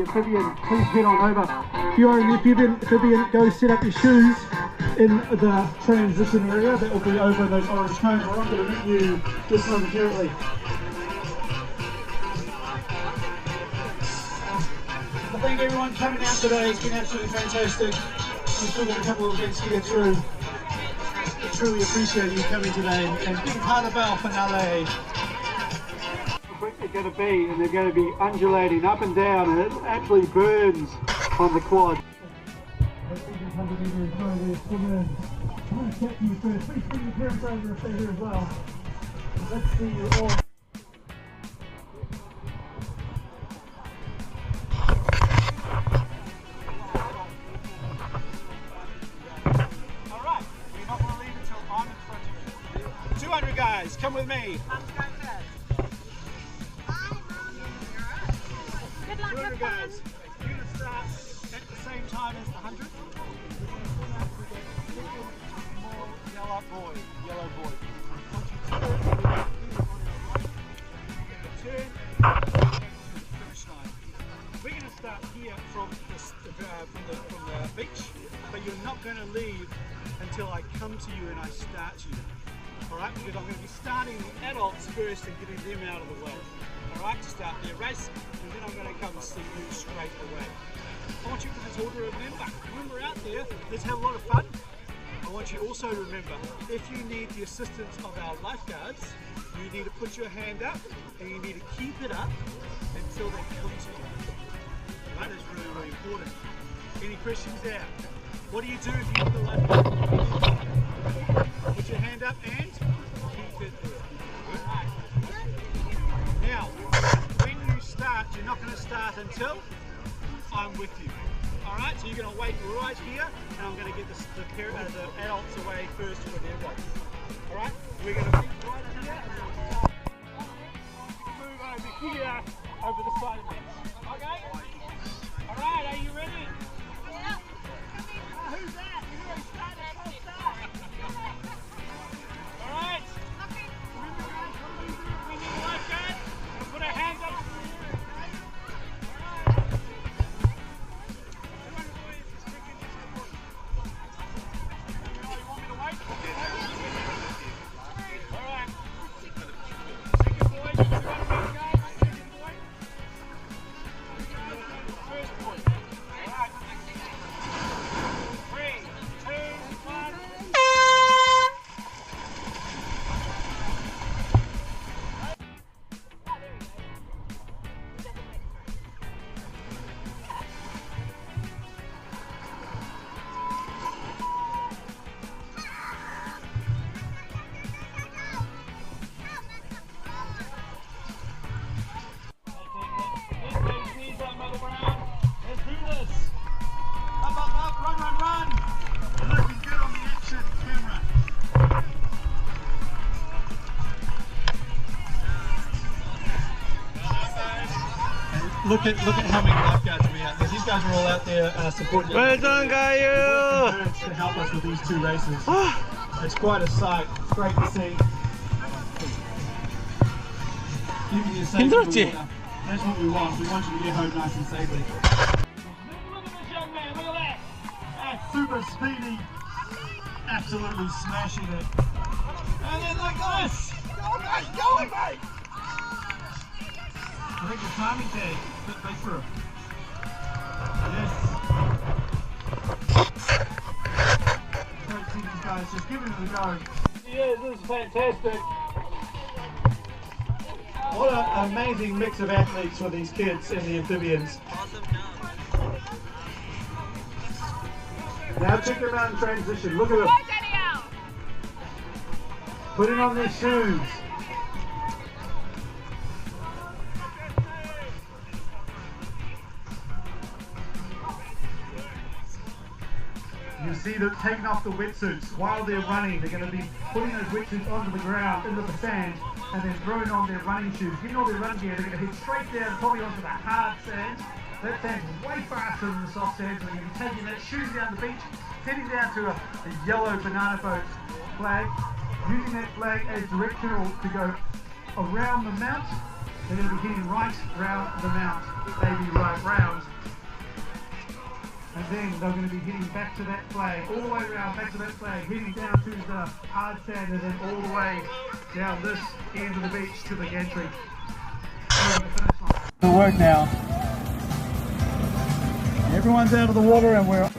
amphibian, please head on over. If you're in the amphibian, go set up your shoes in the transition area. That will be over in those orange cones, where I'm going to meet you just momentarily. I thank everyone coming out today. It's been absolutely fantastic. We've still got a couple of events to get through. I truly appreciate you coming today and being part of our finale. They're going to be, and they're going to be undulating up and down, and it absolutely burns on the quad. I'm going to check you first. Please bring your parents over if they're here as well. Let's see you all. Alright, we're not going to leave until I'm in front of you. 200 guys, come with me. 200 guys, you're going to start at the same time as the 100. More yellow boy. Turn to the finish line. We're going to start here from the beach, but you're not going to leave until I come to you and I start you. Alright, because I'm going to be starting the adults first and getting them out of the way. Alright, to start their race, and then I'm going to come and see you straight away. I want you guys all to remember, when we're out there, let's have a lot of fun. I want you also to remember, if you need the assistance of our lifeguards, you need to put your hand up, and you need to keep it up until they come to you. That is really, really important. Any questions there? What do you do if you need the lifeguard? Put your hand up and keep it there. Now, when you start, you're not going to start until I'm with you. Alright, so you're going to wait right here, and I'm going to get the adults away first with their boat. Alright, we're going to meet right here, and move over here, over the side of this. Okay? Alright, are you ready? Yeah. Who's that? You're already started. I'll start. Alright. Remember guys, we need a lifeguard. We'll put our hands up. Look at how many lifeguards we have. These guys are all out there supporting. Well done, Gaio! To help us with these two races. It's quite a sight. It's great to see. Giving you safety water. That's what we want. We want you to get home nice and safely. Look at this young man. Look at that. Super speedy. Absolutely smashing it. And then like this. Go, mate! Go, mate! I think the timing tag, but they through. Yes. Great to see these guys just giving it a go. Yeah, this is fantastic. What an amazing mix of athletes for these kids in the amphibians. Now check them out in transition. Look at them. Putting on their shoes. You see them taking off the wetsuits while they're running. They're going to be putting those wetsuits onto the ground, into the sand, and then throwing on their running shoes. Getting all their running gear, they're going to head straight down, probably onto the hard sand. That sand's way faster than the soft sand, so they're going to be taking that shoes down the beach, heading down to a yellow banana boat flag, using that flag as directional to go around the mount. They're going to be heading right round the mount, baby, right round. then they're going to be heading back to that flag, all the way around, back to that flag, heading down to the hard sand and then all the way down this end of the beach to the gantry. The work now. Everyone's out of the water and we're